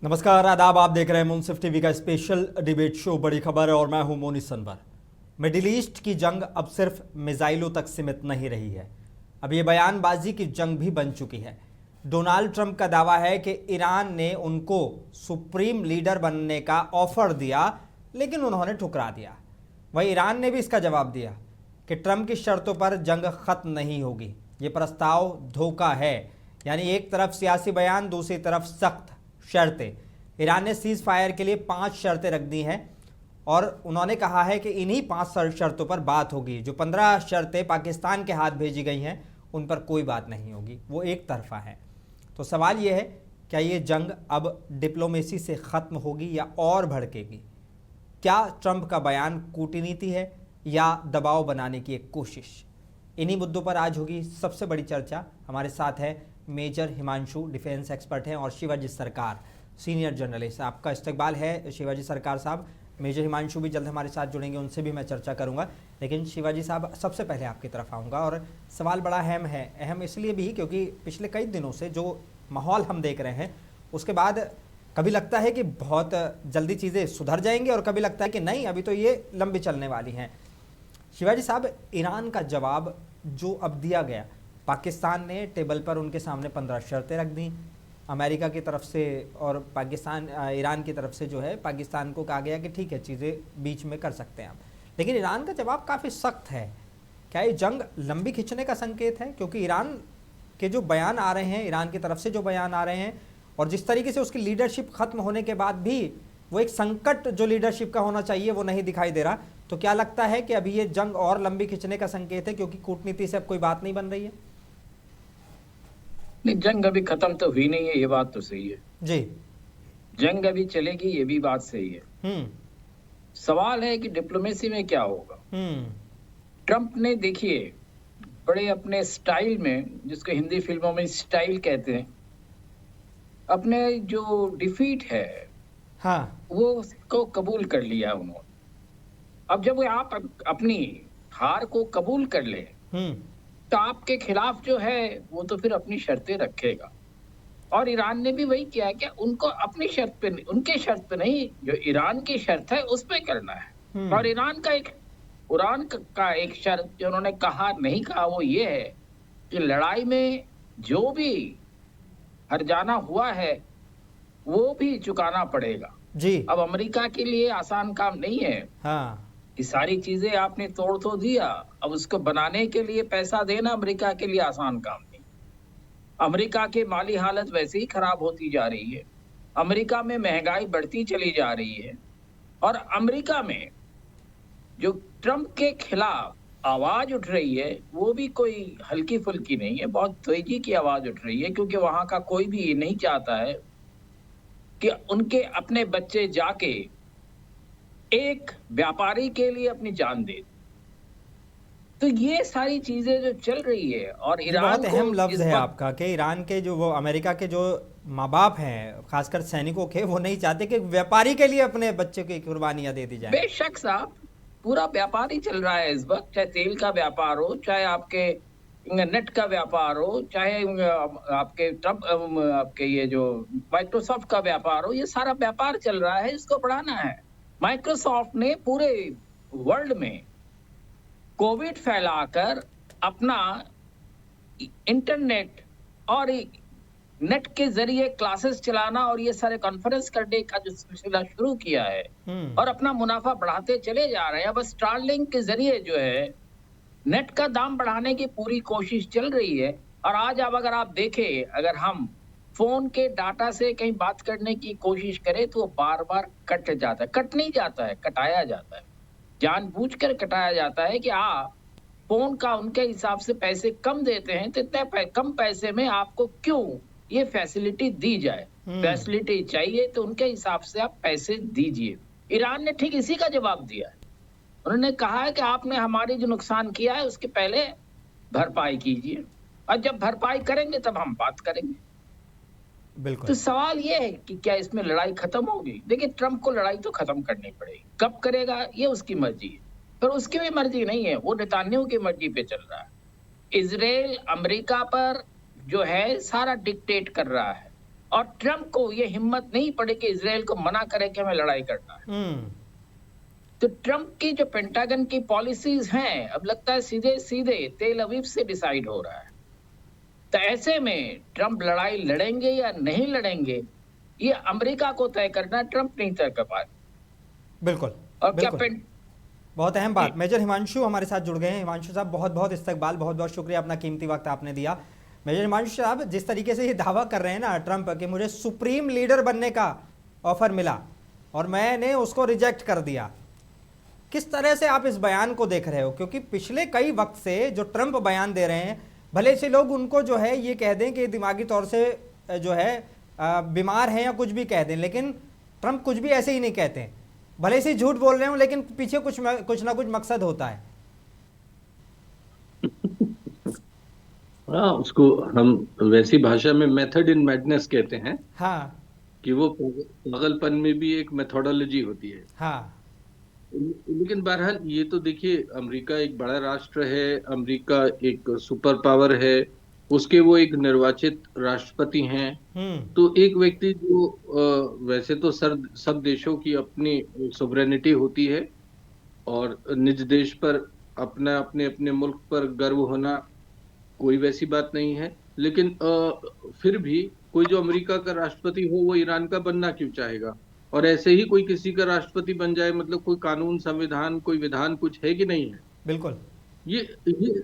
नमस्कार, आदाब। आप देख रहे हैं मुंसिफ टीवी का स्पेशल डिबेट शो बड़ी खबर और मैं हूं मोनी सनवर। मिडिल ईस्ट की जंग अब सिर्फ मिसाइलों तक सीमित नहीं रही है, अब ये बयानबाजी की जंग भी बन चुकी है। डोनाल्ड ट्रंप का दावा है कि ईरान ने उनको सुप्रीम लीडर बनने का ऑफर दिया, लेकिन उन्होंने ठुकरा दिया। वहीं ईरान ने भी इसका जवाब दिया कि ट्रंप की शर्तों पर जंग खत्म नहीं होगी। ये प्रस्ताव धोखा है, यानी एक तरफ सियासी बयान, दूसरी तरफ सख्त शर्तें। ईरान ने सीज फायर के लिए 5 शर्तें रख दी हैं और उन्होंने कहा है कि इन्हीं 5 शर्तों पर बात होगी। जो 15 शर्तें पाकिस्तान के हाथ भेजी गई हैं उन पर कोई बात नहीं होगी, वो एक तरफा है। तो सवाल ये है, क्या ये जंग अब डिप्लोमेसी से ख़त्म होगी या और भड़केगी? क्या ट्रंप का बयान कूटनीति है या दबाव बनाने की एक कोशिश? इन्हीं मुद्दों पर आज होगी सबसे बड़ी चर्चा। हमारे साथ है मेजर हिमांशु, डिफेंस एक्सपर्ट हैं, और शिवाजी सरकार, सीनियर जर्नलिस्ट। आपका इस्तकबाल है शिवाजी सरकार साहब। मेजर हिमांशु भी जल्द हमारे साथ जुड़ेंगे, उनसे भी मैं चर्चा करूंगा। लेकिन शिवाजी साहब, सबसे पहले आपकी तरफ आऊँगा और सवाल बड़ा अहम है। अहम इसलिए भी क्योंकि पिछले कई दिनों से जो माहौल हम देख रहे हैं, उसके बाद कभी लगता है कि बहुत जल्दी चीज़ें सुधर जाएंगी और कभी लगता है कि नहीं, अभी तो ये लंबी चलने वाली हैं। शिवाजी साहब, ईरान का जवाब जो अब दिया गया, पाकिस्तान ने टेबल पर उनके सामने 15 शर्तें रख दी अमेरिका की तरफ से, और पाकिस्तान ईरान की तरफ से जो है पाकिस्तान को कहा गया कि ठीक है, चीज़ें बीच में कर सकते हैं आप। लेकिन ईरान का जवाब काफ़ी सख्त है। क्या ये जंग लंबी खिंचने का संकेत है? क्योंकि ईरान के जो बयान आ रहे हैं, ईरान की तरफ से जो बयान आ रहे हैं, और जिस तरीके से उसकी लीडरशिप ख़त्म होने के बाद भी वो एक संकट जो लीडरशिप का होना चाहिए वो नहीं दिखाई दे रहा, तो क्या लगता है कि अभी ये जंग और लंबी खिंचने का संकेत है क्योंकि कूटनीति से अब कोई बात नहीं बन रही है? नहीं, जंग अभी खत्म तो हुई नहीं है, ये बात तो सही है जी। जंग अभी चलेगी, ये भी बात सही है। सवाल है कि डिप्लोमेसी में क्या होगा। ट्रंप ने, देखिए, बड़े अपने स्टाइल में, जिसको हिंदी फिल्मों में स्टाइल कहते हैं, अपने जो डिफीट है वो उसको कबूल कर लिया उन्होंने। अब जब आप अपनी हार को कबूल कर ले तो आपके खिलाफ जो है वो तो फिर अपनी शर्तें रखेगा। और ईरान ने भी वही किया है कि उनको अपनी शर्त पे नहीं, उनके शर्त पे नहीं, जो ईरान की शर्त है उस पे करना है। और ईरान का एक शर्त जो उन्होंने कहा नहीं कहा वो ये है कि लड़ाई में जो भी हर्जाना हुआ है वो भी चुकाना पड़ेगा जी। अब अमेरिका के लिए आसान काम नहीं है। ये सारी चीजें आपने तोड़ तो दिया, अब उसको बनाने के लिए पैसा देना अमेरिका के लिए आसान काम नहीं। अमेरिका की माली हालत वैसे ही खराब होती जा रही है, अमेरिका में महंगाई बढ़ती चली जा रही है, और अमेरिका में जो ट्रंप के खिलाफ आवाज उठ रही है वो भी कोई हल्की फुल्की नहीं है, बहुत तेजी की आवाज उठ रही है, क्योंकि वहां का कोई भी ये नहीं चाहता है कि उनके अपने बच्चे जाके एक व्यापारी के लिए अपनी जान दे। तो ये सारी चीजें जो चल रही है, और ईरान बहुत अहम लफ्ज है आपका कि ईरान के जो वो अमेरिका के जो माँ बाप हैं, खासकर सैनिकों के, वो नहीं चाहते कि व्यापारी के लिए अपने बच्चे की कुर्बानियां दे दी जाए। बेशक साहब, पूरा व्यापार ही चल रहा है इस वक्त, चाहे तेल का व्यापार हो, चाहे आपके नेट का व्यापार हो, चाहे आपके ये जो माइक्रोसॉफ्ट का व्यापार हो, ये सारा व्यापार चल रहा है, इसको बढ़ाना है। माइक्रोसॉफ्ट ने पूरे वर्ल्ड में कोविड फैलाकर अपना इंटरनेट और नेट के जरिए क्लासेस चलाना और ये सारे कॉन्फ्रेंस करने का जो सिलसिला शुरू किया है, और अपना मुनाफा बढ़ाते चले जा रहे हैं। बस स्टारलिंक के जरिए जो है नेट का दाम बढ़ाने की पूरी कोशिश चल रही है। और आज अब अगर आप देखें, अगर हम फोन के डाटा से कहीं बात करने की कोशिश करें तो बार बार कट जाता है, कट नहीं जाता है, कटाया जाता है, जानबूझकर कटाया जाता है कि फोन का उनके हिसाब से पैसे कम देते हैं, तो इतने कम पैसे में आपको क्यों ये फैसिलिटी दी जाए। फैसिलिटी चाहिए तो उनके हिसाब से आप पैसे दीजिए। ईरान ने ठीक इसी का जवाब दिया है। उन्होंने कहा है कि आपने हमारी जो नुकसान किया है उसके पहले भरपाई कीजिए, और जब भरपाई करेंगे तब हम बात करेंगे। बिल्कुल। तो सवाल ये है कि क्या इसमें लड़ाई खत्म होगी? देखिए, ट्रंप को लड़ाई तो खत्म करनी पड़ेगी, कब करेगा ये उसकी मर्जी है, पर उसकी भी मर्जी नहीं है, वो नेतान्याहू की मर्जी पे चल रहा है। इजराइल अमेरिका पर जो है सारा डिक्टेट कर रहा है, और ट्रम्प को ये हिम्मत नहीं पड़े कि इजराइल को मना करे कि हमें लड़ाई करना है। तो ट्रम्प की जो पेंटागन की पॉलिसीज हैं, अब लगता है सीधे सीधे तेल अवीव से डिसाइड हो रहा है। तो ऐसे में ट्रम्प लड़ाई लड़ेंगे या नहीं लड़ेंगे, ये अमेरिका को तय करना, ट्रम्प नहीं तय कर पाए। बिल्कुल। और बिल्कुल। क्या बहुत अहम बात। मेजर हिमांशु हमारे साथ जुड़ गए हैं। हिमांशु साहब, बहुत बहुत इस्तकबाल, बहुत बहुत शुक्रिया, अपना कीमती वक्त आपने दिया। मेजर हिमांशु साहब, जिस तरीके से ये दावा कर रहे हैं ना ट्रम्प कि मुझे सुप्रीम लीडर बनने का ऑफर मिला और मैंने उसको रिजेक्ट कर दिया, किस तरह से आप इस बयान को देख रहे हो? क्योंकि पिछले कई वक्त से जो ट्रम्प बयान दे रहे हैं, भले से लोग उनको जो है ये कह दें कि दिमागी तौर से जो है बीमार हैं या कुछ भी कह दें, लेकिन ट्रम्प कुछ भी ऐसे ही नहीं कहते हैं। भले से झूठ बोल रहे हो लेकिन पीछे कुछ ना कुछ मकसद होता है। हाँ, उसको हम वैसी भाषा में मेथड इन मैडनेस कहते हैं। हाँ, कि वो पागलपन में भी एक मेथोडोलॉजी होती है। हाँ। लेकिन बहरहाल ये तो देखिए, अमेरिका एक बड़ा राष्ट्र है, अमेरिका एक सुपर पावर है, उसके वो एक निर्वाचित राष्ट्रपति हैं। तो एक व्यक्ति जो वैसे तो सब देशों की अपनी सोवरेनिटी होती है और निज देश पर अपना अपने अपने मुल्क पर गर्व होना कोई वैसी बात नहीं है, लेकिन फिर भी कोई जो अमेरिका का राष्ट्रपति हो वो ईरान का बनना क्यों चाहेगा? और ऐसे ही कोई किसी का राष्ट्रपति बन जाए, मतलब कोई कानून, संविधान, कोई विधान कुछ है कि नहीं है? बिल्कुल। ये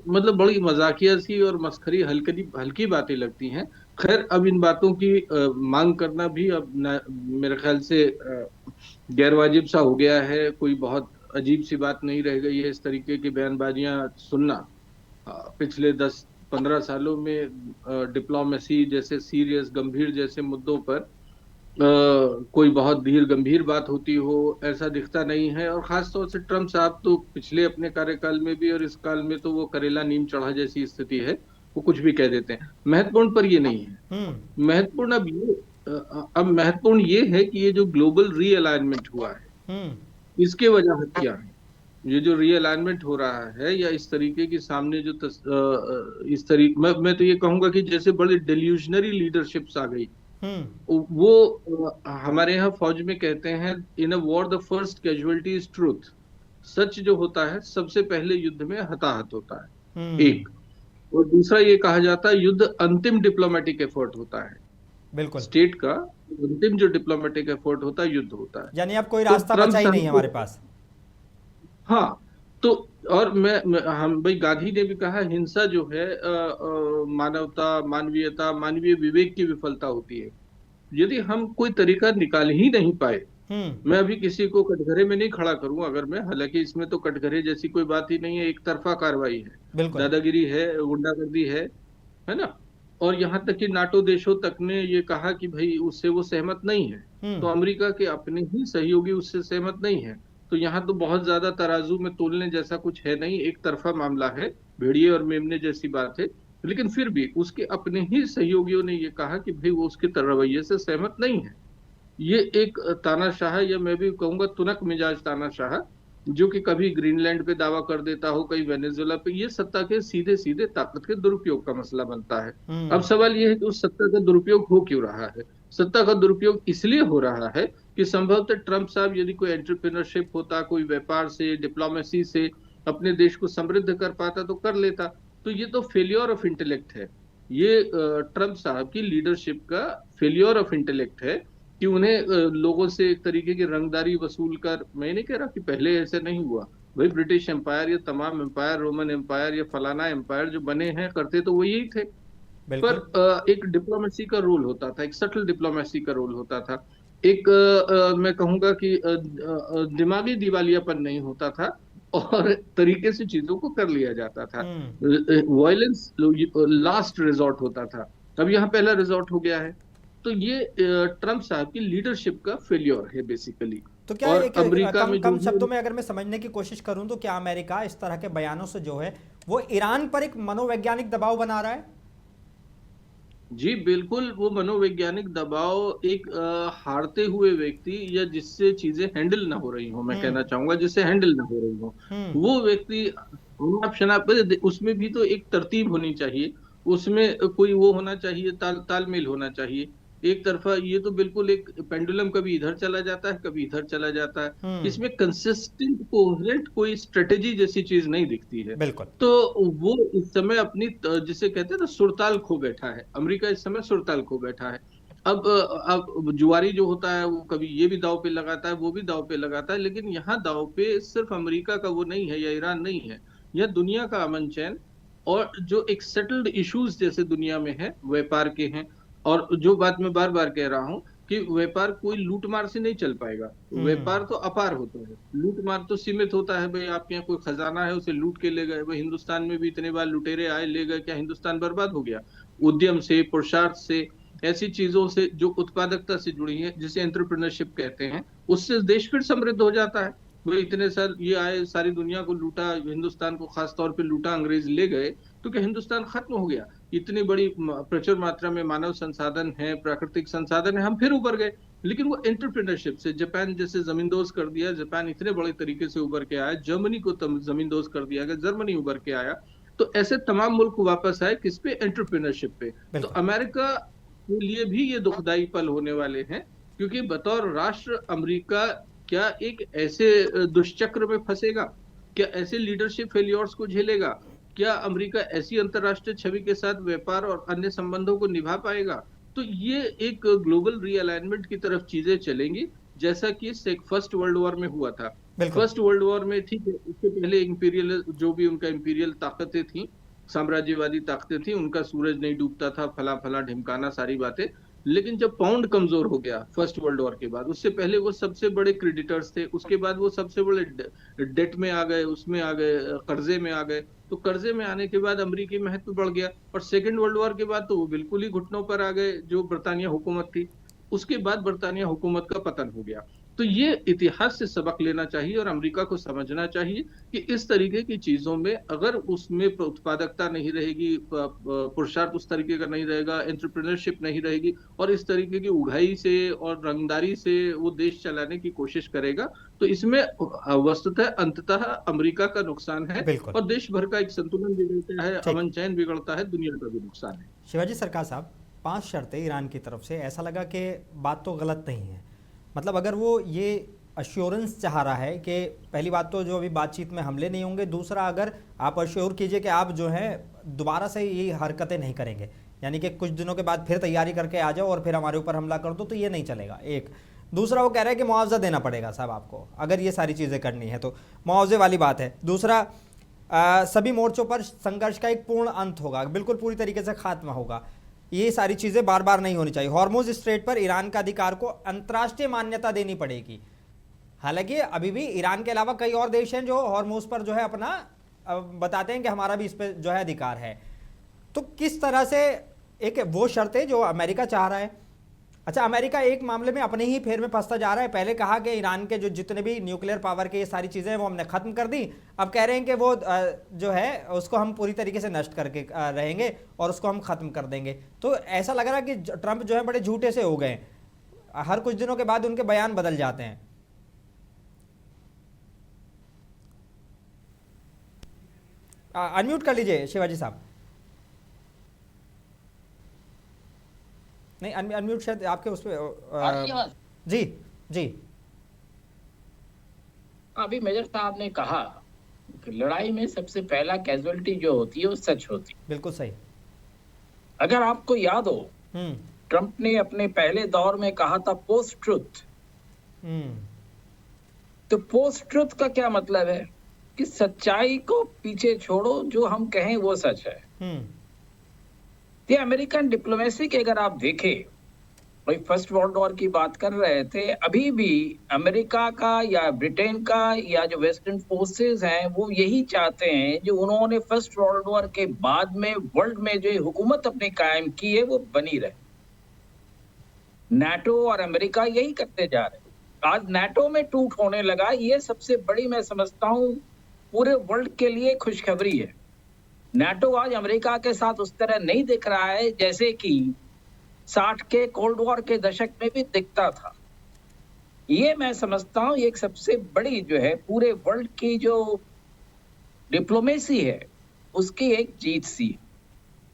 मतलब बड़ी मजाकिया सी और मस्खरी हल्की बातें लगती हैं। खैर, अब इन बातों की मांग करना भी अब मेरे ख्याल से गैरवाजिब सा हो गया है। कोई बहुत अजीब सी बात नहीं रह गई है इस तरीके की बयानबाजियां सुनना। पिछले 10-15 सालों में डिप्लोमेसी जैसे सीरियस, गंभीर जैसे मुद्दों पर कोई बहुत धीर गंभीर बात होती हो ऐसा दिखता नहीं है। और खास तौर से ट्रम्प साहब तो पिछले अपने कार्यकाल में भी और इस काल में तो वो करेला नीम चढ़ा जैसी स्थिति है, वो कुछ भी कह देते हैं। महत्वपूर्ण पर ये नहीं है। महत्वपूर्ण महत्वपूर्ण ये है कि ये जो ग्लोबल रीअलाइनमेंट हुआ है, इसके वजह क्या है? ये जो रीअलाइनमेंट हो रहा है या इस तरीके की सामने जो इस तरीके, मैं तो ये कहूंगा कि जैसे बड़ी डिल्यूजनरी लीडरशिप्स आ गई। वो हमारे यहाँ फौज में कहते हैं, in a war the first casualty is truth. सच जो होता है सबसे पहले युद्ध में हताहत होता है, एक। और दूसरा ये कहा जाता है युद्ध अंतिम डिप्लोमेटिक एफर्ट होता है। बिल्कुल। स्टेट का अंतिम जो डिप्लोमेटिक एफर्ट होता है युद्ध होता है, यानी अब कोई रास्ता बचा ही नहीं हमारे पास। हाँ, तो और हम भाई गांधी ने भी कहा, हिंसा जो है मानवता, मानवीयता, मानवीय विवेक की विफलता होती है। यदि हम कोई तरीका निकाल ही नहीं पाए, मैं अभी किसी को कटघरे में नहीं खड़ा करूं अगर मैं, हालांकि इसमें तो कटघरे जैसी कोई बात ही नहीं है, एक तरफा कार्रवाई है, दादागिरी है, गुंडागर्दी है ना। और यहाँ तक कि नाटो देशों तक ने ये कहा कि भाई उससे वो सहमत नहीं है। तो अमेरिका के अपने ही सहयोगी उससे सहमत नहीं है। तो यहाँ तो बहुत ज्यादा तराजू में तोलने जैसा कुछ है नहीं, एक तरफा मामला है, भेड़िए और मेमने जैसी बात है। लेकिन फिर भी उसके अपने ही सहयोगियों ने ये कहा कि भाई वो उसके रवैये से सहमत नहीं है। ये एक तानाशाह, या मैं भी कहूंगा तुनक मिजाज तानाशाह, जो कि कभी ग्रीनलैंड पे दावा कर देता हो, कहीं वेनेजुएला पे, ये सत्ता के सीधे सीधे ताकत के दुरुपयोग का मसला बनता है। अब सवाल ये है कि उस सत्ता का दुरुपयोग हो क्यों रहा है? सत्ता का दुरुपयोग इसलिए हो रहा है कि संभवतः ट्रम्प साहब यदि कोई एंटरप्रेन्योरशिप होता, कोई व्यापार से, डिप्लोमेसी से अपने देश को समृद्ध कर पाता तो कर लेता। तो ये तो फेलियर ऑफ इंटेलेक्ट है, ये ट्रम्प साहब की लीडरशिप का फेलियर ऑफ इंटेलेक्ट है कि उन्हें लोगों से एक तरीके की रंगदारी वसूल कर, मैं नहीं कह रहा कि पहले ऐसे नहीं हुआ भाई, ब्रिटिश एम्पायर या तमाम एम्पायर, रोमन एम्पायर या फलाना एम्पायर जो बने हैं करते तो वो यही थे। पर एक डिप्लोमेसी का रोल होता था, एक सटल डिप्लोमेसी का रोल होता था, एक मैं कहूंगा कि दिमागी दिवालियापन नहीं होता था और तरीके से चीजों को कर लिया जाता था। वायलेंस लास्ट रिजॉर्ट होता था, अब यहाँ पहला रिजॉर्ट हो गया है। तो ये ट्रम्प साहब की लीडरशिप का फेलियर है बेसिकली। तो क्या अमेरिका में कम शब्दों में अगर मैं समझने की कोशिश करूं तो क्या अमेरिका इस तरह के बयानों से जो है वो ईरान पर एक मनोवैज्ञानिक दबाव बना रहा है? जी बिल्कुल, वो मनोवैज्ञानिक दबाव एक हारते हुए व्यक्ति या जिससे चीजें हैंडल ना हो रही हो, मैं कहना चाहूंगा जिससे हैंडल ना हो रही हो, वो व्यक्ति उसमें भी तो एक तरतीब होनी चाहिए, उसमें कोई वो होना चाहिए, तालमेल होना चाहिए। एक तरफा, ये तो बिल्कुल एक पेंडुलम कभी इधर चला जाता है, कभी इधर चला जाता है। इसमें कंसिस्टेंट कोहेरेंट कोई स्ट्रेटेजी जैसी चीज नहीं दिखती है। बिल्कुल। तो वो इस समय अपनी जिसे कहते हैं ना सुरताल खो बैठा है, अमेरिका इस समय सुरताल खो बैठा है। अब जुआरी जो होता है वो कभी ये भी दाव पे लगाता है, वो भी दाव पे लगाता है, लेकिन यहाँ दाव पे सिर्फ अमेरिका का वो नहीं है या ईरान नहीं है, यह दुनिया का अमन चैन और जो एक सेटल्ड इश्यूज जैसे दुनिया में है व्यापार के हैं। और जो बात मैं बार बार कह रहा हूं कि व्यापार कोई लूट मार से नहीं चल पाएगा, व्यापार तो अपार होता है, लूट मार तो सीमित होता है। भाई आपके यहाँ कोई खजाना है उसे लूट के ले गए, भाई हिंदुस्तान में भी इतने बार लुटेरे आए ले गए, क्या हिंदुस्तान बर्बाद हो गया? उद्यम से, पुरुषार्थ से, ऐसी चीजों से जो उत्पादकता से जुड़ी है, जिसे एंटरप्रेन्योरशिप कहते हैं, उससे देश फिर समृद्ध हो जाता है। भाई इतने साल ये आए, सारी दुनिया को लूटा, हिंदुस्तान को खास तौर पे लूटा, अंग्रेज ले गए, तो क्या हिंदुस्तान खत्म हो गया? इतनी बड़ी प्रचुर मात्रा में मानव संसाधन है, प्राकृतिक संसाधन है, हम फिर उभर गए। लेकिन वो एंटरप्रेन्योरशिप से जापान जैसे जमींदोज कर दिया, जापान इतने बड़े तरीके से उभर के आया, जर्मनी को जमींदोज कर दिया गया, जर्मनी उभर के आया। तो ऐसे तमाम मुल्क वापस आए किस पे? एंटरप्रेन्योरशिप पे। तो अमेरिका के लिए भी ये दुखदाई पल होने वाले हैं, क्योंकि बतौर राष्ट्र अमेरिका क्या एक ऐसे दुष्चक्र में फंसेगा? क्या ऐसे लीडरशिप फेलियर्स को झेलेगा? क्या अमेरिका ऐसी अंतरराष्ट्रीय छवि के साथ व्यापार और अन्य संबंधों को निभा पाएगा? तो ये एक ग्लोबल रीअलाइनमेंट की तरफ चीजें चलेंगी, जैसा कि फर्स्ट वर्ल्ड वॉर में हुआ था। फर्स्ट वर्ल्ड वॉर में ठीक है, उसके पहले इंपीरियल जो भी उनका इंपीरियल ताकतें थी, साम्राज्यवादी ताकतें थी, उनका सूरज नहीं डूबता था, फला फला ढिमकाना, सारी बातें। लेकिन जब पाउंड कमजोर हो गया फर्स्ट वर्ल्ड वॉर के बाद, उससे पहले वो सबसे बड़े क्रेडिटर्स थे, उसके बाद वो सबसे बड़े डेट में आ गए, उसमें आ गए, कर्जे में आ गए। तो कर्जे में आने के बाद अमेरिकी महत्व बढ़ गया, और सेकेंड वर्ल्ड वॉर के बाद तो वो बिल्कुल ही घुटनों पर आ गए, जो बरतानिया हुकूमत थी। उसके बाद बरतानिया हुकूमत का पतन हो गया। तो ये इतिहास से सबक लेना चाहिए और अमेरिका को समझना चाहिए कि इस तरीके की चीजों में अगर उसमें उत्पादकता नहीं रहेगी, पुरुषार्थ उस तरीके का नहीं रहेगा, एंटरप्रेन्योरशिप नहीं रहेगी, और इस तरीके की उगाही से और रंगदारी से वो देश चलाने की कोशिश करेगा, तो इसमें वस्तुतः अंततः अमेरिका का नुकसान है और देश भर का एक संतुलन बिगड़ता है, अमन चैन बिगड़ता है, दुनिया का भी नुकसान है। शिवाजी सरकार साहब, 5 शर्तें ईरान की तरफ से, ऐसा लगा कि बात तो गलत नहीं है। मतलब अगर वो ये अश्योरेंस चाह रहा है कि पहली बात तो जो अभी बातचीत में हमले नहीं होंगे, दूसरा अगर आप अश्योर कीजिए कि आप जो है दोबारा से ये हरकतें नहीं करेंगे, यानी कि कुछ दिनों के बाद फिर तैयारी करके आ जाओ और फिर हमारे ऊपर हमला कर दो, तो ये नहीं चलेगा। एक दूसरा वो कह रहा है कि मुआवजा देना पड़ेगा साहब आपको, अगर ये सारी चीज़ें करनी है तो मुआवजे वाली बात है। दूसरा सभी मोर्चों पर संघर्ष का एक पूर्ण अंत होगा, बिल्कुल पूरी तरीके से खात्मा होगा। ये सारी चीज़ें बार बार नहीं होनी चाहिए। हॉर्मुज स्ट्रेट पर ईरान का अधिकार को अंतर्राष्ट्रीय मान्यता देनी पड़ेगी। हालांकि अभी भी ईरान के अलावा कई और देश हैं जो हॉर्मुज पर जो है अपना बताते हैं कि हमारा भी इस पर जो है अधिकार है। तो किस तरह से एक वो शर्तें जो अमेरिका चाह रहा है। अच्छा, अमेरिका एक मामले में अपने ही फेर में फंसता जा रहा है। पहले कहा कि ईरान के जो जितने भी न्यूक्लियर पावर के ये सारी चीज़ें हैं वो हमने ख़त्म कर दी, अब कह रहे हैं कि वो जो है उसको हम पूरी तरीके से नष्ट करके रहेंगे और उसको हम ख़त्म कर देंगे। तो ऐसा लग रहा है कि ट्रंप जो है बड़े झूठे से हो गए, हर कुछ दिनों के बाद उनके बयान बदल जाते हैं। अनम्यूट कर लीजिए शिवाजी साहब। नहीं, अनम्यूट शायद आपके उस पर। जी जी, अभी मेजर साहब ने कहा कि लड़ाई में सबसे पहला कैजुअलिटी जो होती है वो सच होती है। बिल्कुल सही। अगर आपको याद हो, ट्रंप ने अपने पहले दौर में कहा था पोस्ट ट्रुथ। तो पोस्ट ट्रुथ का क्या मतलब है कि सच्चाई को पीछे छोड़ो, जो हम कहें वो सच है। ये अमेरिकन डिप्लोमेसी के अगर आप देखें, भाई फर्स्ट वर्ल्ड वॉर की बात कर रहे थे, अभी भी अमेरिका का या ब्रिटेन का या जो वेस्टर्न फोर्सेस हैं वो यही चाहते हैं जो उन्होंने फर्स्ट वर्ल्ड वॉर के बाद में वर्ल्ड में जो हुकूमत अपनी कायम की है वो बनी रहे। नाटो और अमेरिका यही करते जा रहे हैं। आज नाटो में टूट होने लगा, ये सबसे बड़ी मैं समझता हूँ पूरे वर्ल्ड के लिए खुशखबरी है। नाटो आज अमेरिका के साथ उस तरह नहीं दिख रहा है जैसे कि 60 के कोल्ड वॉर के दशक में भी दिखता था। ये मैं समझता हूँ एक सबसे बड़ी जो है पूरे वर्ल्ड की जो डिप्लोमेसी है उसकी एक जीत सी।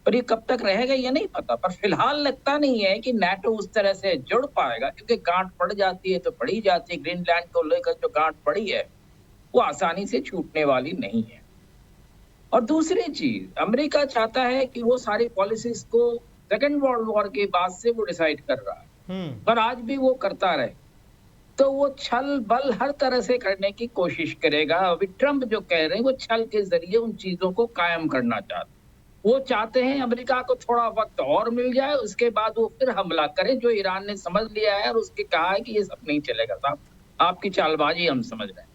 और ये कब तक रहेगा ये नहीं पता, पर फिलहाल लगता नहीं है कि नाटो उस तरह से जुड़ पाएगा, क्योंकि गांठ पड़ जाती है तो पड़ी जाती है। ग्रीनलैंड को लेकर जो गांठ पड़ी है वो आसानी से छूटने वाली नहीं है। और दूसरी चीज, अमेरिका चाहता है कि वो सारी पॉलिसीज को सेकेंड वर्ल्ड वॉर के बाद से वो डिसाइड कर रहा है, पर आज भी वो करता रहे तो वो छल बल हर तरह से करने की कोशिश करेगा। अभी ट्रम्प जो कह रहे हैं वो छल के जरिए उन चीजों को कायम करना चाहते हैं। वो चाहते हैं अमेरिका को थोड़ा वक्त और मिल जाए, उसके बाद वो फिर हमला करे, जो ईरान ने समझ लिया है और उसके कहा है कि ये सब नहीं चलेगा साहब, आपकी चालबाजी हम समझ रहे हैं।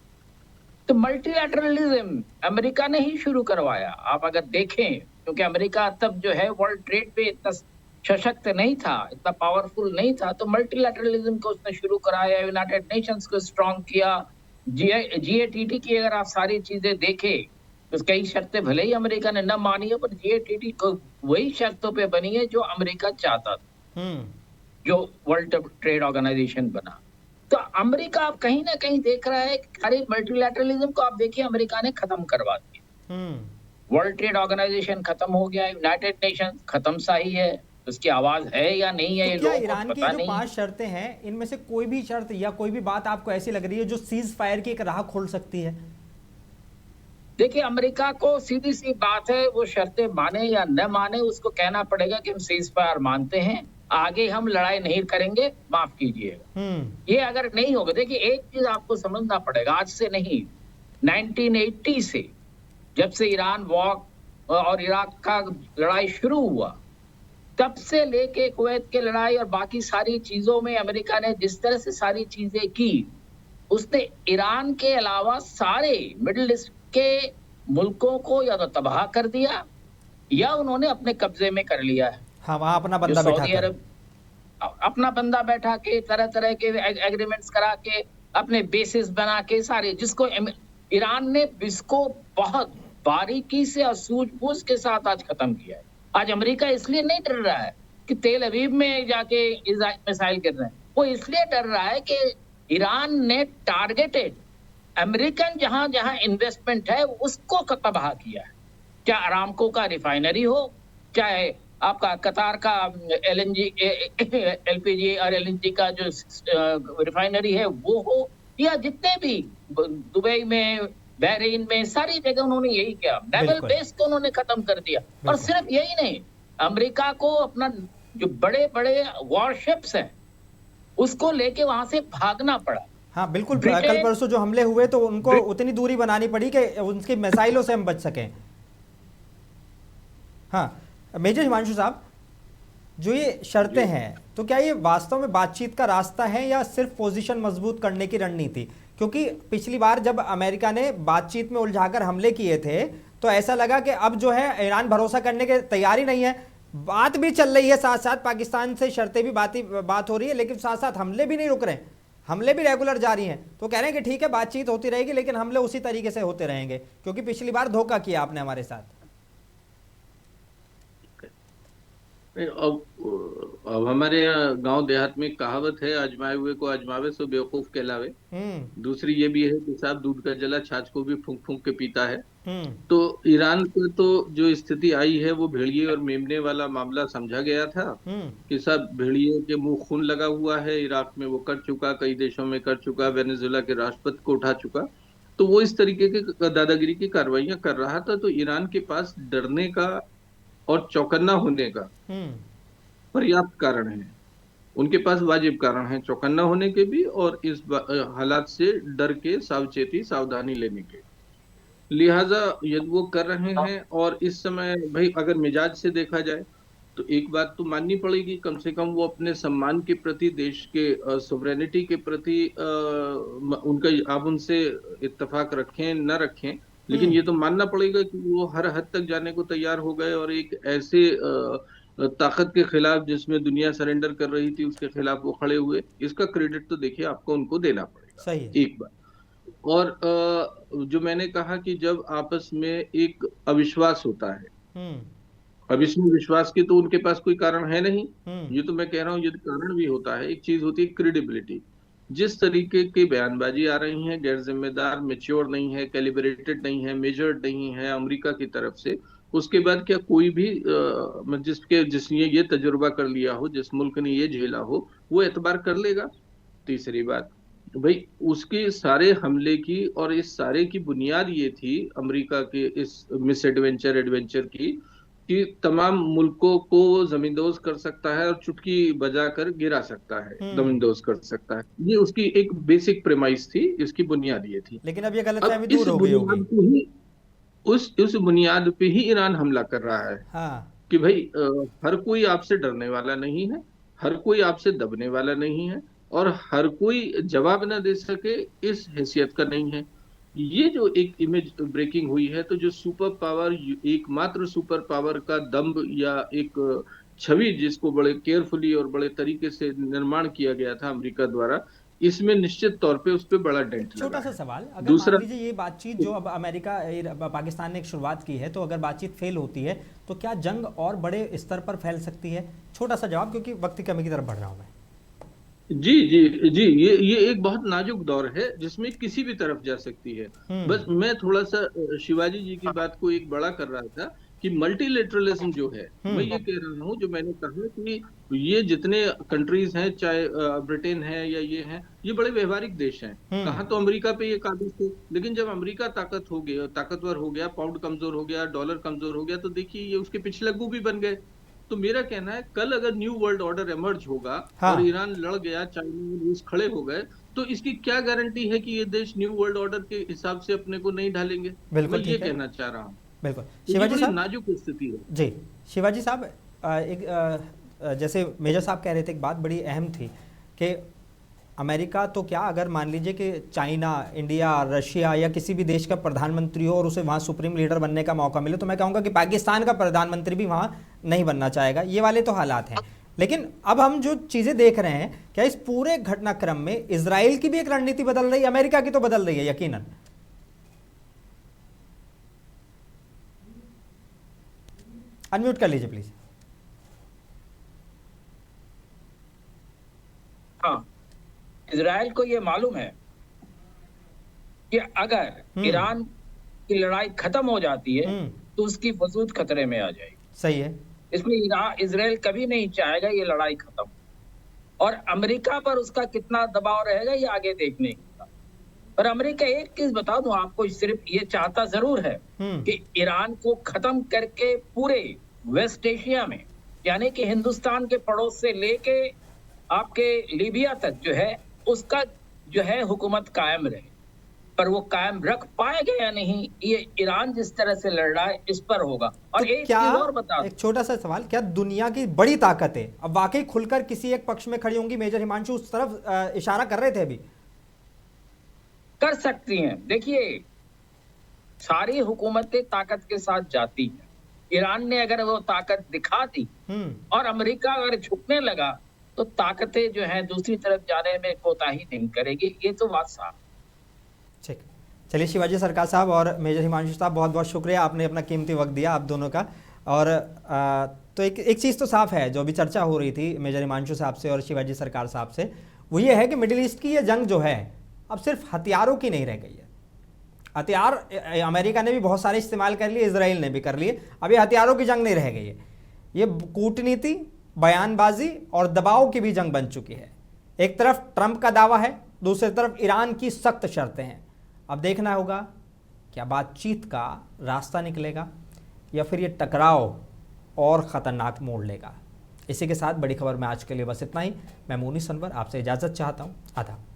तो मल्टीलैटरलिज्म अमेरिका ने ही शुरू करवाया। आप अगर देखें, क्योंकि अमेरिका तब जो है वर्ल्ड ट्रेड पे इतना सशक्त नहीं था, इतना पावरफुल नहीं था, तो मल्टीलैटरलिज्म को उसने शुरू कराया, यूनाइटेड नेशंस को स्ट्रॉन्ग किया, जीएटीटी की अगर आप सारी चीजें देखें तो कई शर्तें भले ही अमेरिका ने न मानी है, पर जीएटीटी को वही शर्तों पे बनी है जो अमेरिका चाहता था, जो वर्ल्ड ट्रेड ऑर्गेनाइजेशन बना। तो अमेरिका आप कहीं ना कहीं देख रहा है कि सारे मल्टीलैटरलिज्म को आप देखिए अमेरिका ने खत्म करवा दिया। वर्ल्ड ट्रेड ऑर्गेनाइजेशन खत्म हो गया, यूनाइटेड नेशन खत्म सा ही है, उसकी आवाज है या नहीं है, तो क्या ईरान की जो 5 शर्तें हैं इनमें से कोई भी शर्त या कोई भी बात आपको ऐसी लग रही है जो सीज फायर की एक राह खोल सकती है? देखिए, अमेरिका को सीधी सी बात है, वो शर्तें माने या न माने, उसको कहना पड़ेगा कि हम सीज फायर मानते हैं, आगे हम लड़ाई नहीं करेंगे, माफ कीजिएगा। ये अगर नहीं होगा, देखिए एक चीज आपको समझना पड़ेगा, आज से नहीं, 1980 से जब से ईरान वॉर और इराक का लड़ाई शुरू हुआ, तब से लेके कुवैत के लड़ाई और बाकी सारी चीजों में अमेरिका ने जिस तरह से सारी चीजें की, उसने ईरान के अलावा सारे मिडिल ईस्ट के मुल्कों को या तो तबाह कर दिया या उन्होंने अपने कब्जे में कर लिया है। हाँ, वहां अपना बंदा बैठा सऊदी अरब अपना बंदा बैठा के तरह तरह के एग्रीमेंट्स करा के अपने बेसिस बना के सारे, जिसको ईरान ने इसको बहुत बारीकी से और सूझबूझ के साथ आज खत्म किया है। आज अमेरिका इसलिए नहीं डर रहा है कि तेल अवीव में जाके मिसाइल गिर रहे हैं, वो इसलिए डर रहा है कि ईरान ने टारगेटेड अमेरिकन जहां जहां इन्वेस्टमेंट है उसको तबाह किया है। चाहे अरामको का रिफाइनरी हो, चाहे आपका कतार का एलपीजी और एलएनजी का जो रिफाइनरी है वो हो, या जितने भी दुबई में, बहरीन में, सारी जगह उन्होंने यही किया। नेवल बेस को उन्होंने खत्म कर दिया। और सिर्फ यही नहीं, अमेरिका को अपना जो बड़े बड़े वॉरशिप्स हैं उसको लेके वहां से भागना पड़ा। हाँ बिल्कुल, कल परसों जो हमले हुए तो उनको उतनी दूरी बनानी पड़ी कि उनकी मिसाइलों से हम बच सकें। हाँ मेजर हिमांशु साहब, जो ये शर्तें हैं तो क्या ये वास्तव में बातचीत का रास्ता है या सिर्फ पोजीशन मजबूत करने की रणनीति? क्योंकि पिछली बार जब अमेरिका ने बातचीत में उलझाकर हमले किए थे तो ऐसा लगा कि अब जो है ईरान भरोसा करने के तैयारी नहीं है। बात भी चल रही है, साथ साथ पाकिस्तान से शर्तें भी बात हो रही है, लेकिन साथ साथ हमले भी नहीं रुक रहे हैं, हमले भी रेगुलर जारी हैं। तो कह रहे हैं कि ठीक है बातचीत होती रहेगी लेकिन हमले उसी तरीके से होते रहेंगे, क्योंकि पिछली बार धोखा किया आपने हमारे साथ। अब हमारे यहाँ गांव देहात में कहावत है, आजमाए हुए को आजमावे सो बेवकूफ कहलावे। दूसरी ये भी है कि साहब दूध का जला छाछ को भी फूंक फूंक के पीता है। तो ईरान को तो जो स्थिति आई है वो भेड़िए और मेमने वाला मामला समझा गया था कि साहब भेड़िए के मुंह खून लगा हुआ है, इराक में वो कर चुका, कई देशों में कर चुका, वेनेजुएला के राष्ट्रपति को उठा चुका। तो वो इस तरीके के दादागिरी की कार्रवाइयां कर रहा था। तो ईरान के पास डरने का और चौकन्ना होने का पर्याप्त कारण है, उनके पास वाजिब कारण है चौकन्ना होने के भी और इस हालात से डर के सावचेती सावधानी लेने के। लिहाजा यदि वो कर रहे हैं, और इस समय भाई अगर मिजाज से देखा जाए तो एक बात तो माननी पड़ेगी, कम से कम वो अपने सम्मान के प्रति, देश के सोवरेनिटी के प्रति उनका, आप उनसे इत्तेफाक रखें न रखें, लेकिन ये तो मानना पड़ेगा कि वो हर हद तक जाने को तैयार हो गए और एक ऐसे ताकत के खिलाफ जिसमें दुनिया सरेंडर कर रही थी उसके खिलाफ वो खड़े हुए। इसका क्रेडिट तो देखिए आपको उनको देना पड़ेगा। सही है। एक बात और जो मैंने कहा कि जब आपस में एक अविश्वास होता है, अब इसमें विश्वास की तो उनके पास कोई कारण है नहीं, ये तो मैं कह रहा हूँ यदि कारण भी होता है, एक चीज होती है क्रेडिबिलिटी। जिस तरीके की बयानबाजी आ रही है, गैर जिम्मेदार, मैच्योर नहीं है, कैलिब्रेटेड नहीं है, मेजर्ड नहीं है अमेरिका की तरफ से, उसके बाद क्या कोई भी जिसने ये तजुर्बा कर लिया हो, जिस मुल्क ने ये झेला हो, वो एतबार कर लेगा? तीसरी बात भाई, उसके सारे हमले की और इस सारे की बुनियाद ये थी अमेरिका के इस मिस एडवेंचर एडवेंचर की, कि तमाम मुल्कों को वो जमींदोज कर सकता है और चुटकी बजाकर गिरा सकता है, जमींदोज कर सकता है। ये उसकी एक बेसिक प्रेमाइस थी, इसकी बुनियाद ये थी। लेकिन अब ये गलतफहमी अब दूर इस हो गई होगी। बुनियाद पे ही उस बुनियाद पे ही ईरान हमला कर रहा है। हाँ। कि भाई हर कोई आपसे डरने वाला नहीं है, हर कोई आपसे दबने वाला नहीं है, और हर कोई जवाब ना दे सके इस हैसियत का नहीं है। ये जो एक इमेज ब्रेकिंग हुई है, तो जो सुपर पावर, एकमात्र सुपर पावर का दम्भ या एक छवि जिसको बड़े केयरफुली और बड़े तरीके से निर्माण किया गया था अमेरिका द्वारा, इसमें निश्चित तौर पे उस पर बड़ा डेंट लगा छोटा सा है। सवाल, अगर दूसरा, मान लीजिए ये बातचीत जो अब अमेरिका पाकिस्तान ने एक शुरुआत की है, तो अगर बातचीत फेल होती है तो क्या जंग और बड़े स्तर पर फैल सकती है? छोटा सा जवाब, क्योंकि वक्त की कमी की तरफ बढ़ रहा हूं मैं। जी जी जी, ये एक बहुत नाजुक दौर है जिसमें किसी भी तरफ जा सकती है। बस मैं थोड़ा सा शिवाजी जी की बात को एक बड़ा कर रहा था कि मल्टीलेटरलिज्म जो है, मैं ये कह रहा हूँ, जो मैंने कहा कि ये जितने कंट्रीज हैं, चाहे ब्रिटेन है या ये हैं, ये बड़े व्यवहारिक देश हैं। कहा तो अमेरिका पे ये काबिज थे, लेकिन जब अमेरिका ताकतवर हो गया, पाउंड कमजोर हो गया, डॉलर कमजोर हो गया, तो देखिए ये उसके पिछलग्गू भी बन गए। तो मेरा कहना है, कल अगर न्यू वर्ल्ड ऑर्डर एमर्ज होगा, हाँ। और ईरान लड़ गया, चाइना और रूस खड़े हो गए, तो इसकी क्या गारंटी है कि ये देश न्यू वर्ल्ड ऑर्डर के हिसाब से अपने को नहीं ढालेंगे? मैं ये कहना चाह रहा हूँ। बिल्कुल शिवाजी साहब, नाजुक स्थिति है जी। शिवाजी साहब, जैसे मेजर साहब कह रहे थे, एक बात बड़ी अहम थी कि अमेरिका तो क्या, अगर मान लीजिए कि चाइना, इंडिया, रशिया या किसी भी देश का प्रधानमंत्री हो और उसे वहाँ सुप्रीम लीडर बनने का मौका मिले, तो मैं कहूँगा कि पाकिस्तान का प्रधानमंत्री भी वहाँ नहीं बनना चाहेगा। ये वाले तो हालात हैं। लेकिन अब हम जो चीज़ें देख रहे हैं, क्या इस पूरे घटनाक्रम में इजराइल की भी एक रणनीति बदल रही है? अमेरिका की तो बदल रही है यकीनन। अनम्यूट कर लीजिए प्लीज। हाँ, इजराइल को ये मालूम है कि अगर ईरान की लड़ाई खत्म हो जाती है तो उसकी वजूद खतरे में आ जाएगी। सही है। इसमें इजराइल कभी नहीं चाहेगा ये लड़ाई खत्म, और अमेरिका पर उसका कितना दबाव रहेगा ये आगे देखने का। पर अमेरिका एक चीज बता दूं आपको, सिर्फ ये चाहता जरूर है कि ईरान को खत्म करके पूरे वेस्ट एशिया में, यानी कि हिंदुस्तान के पड़ोस से लेके आपके लीबिया तक जो है, उसका जो है हुकूमत कायम रहे। पर वो कायम रख पाएगा या नहीं, ये ईरान जिस तरह से लड़ रहा है इस पर होगा। और तो एक क्या, चीज और बता, एक छोटा सा सवाल, क्या दुनिया की बड़ी ताकतें अब वाकई खुलकर किसी एक पक्ष में खड़ी होंगी? मेजर हिमांशु उस तरफ इशारा कर रहे थे अभी। कर सकती हैं। देखिए, सारी हुकूमतें ताकत के साथ जाती हैं। ईरान ने अगर वो ताकत दिखा दी और अमेरिका अगर झुकने लगा, तो ताकतें जो हैं दूसरी तरफ जाने में कोताही नहीं करेगी। ये तो बात साफ। ठीक, चलिए शिवाजी सरकार साहब और मेजर हिमांशु साहब, बहुत बहुत शुक्रिया, आपने अपना कीमती वक्त दिया आप दोनों का। और तो एक चीज़ तो साफ है, जो अभी चर्चा हो रही थी मेजर हिमांशु साहब से और शिवाजी सरकार साहब से, वो ये है कि मिडिल ईस्ट की ये जंग जो है अब सिर्फ हथियारों की नहीं रह गई है। हथियार अमेरिका ने भी बहुत सारे इस्तेमाल कर लिए, इजराइल ने भी कर लिए, अब ये हथियारों की जंग नहीं रह गई है। ये कूटनीति, बयानबाजी और दबाव की भी जंग बन चुकी है। एक तरफ ट्रंप का दावा है, दूसरी तरफ ईरान की सख्त शर्तें हैं। अब देखना होगा क्या बातचीत का रास्ता निकलेगा या फिर ये टकराव और ख़तरनाक मोड़ लेगा। इसी के साथ बड़ी खबर में आज के लिए बस इतना ही। मैं मोनी सनवर आपसे इजाज़त चाहता हूँ। आदाब।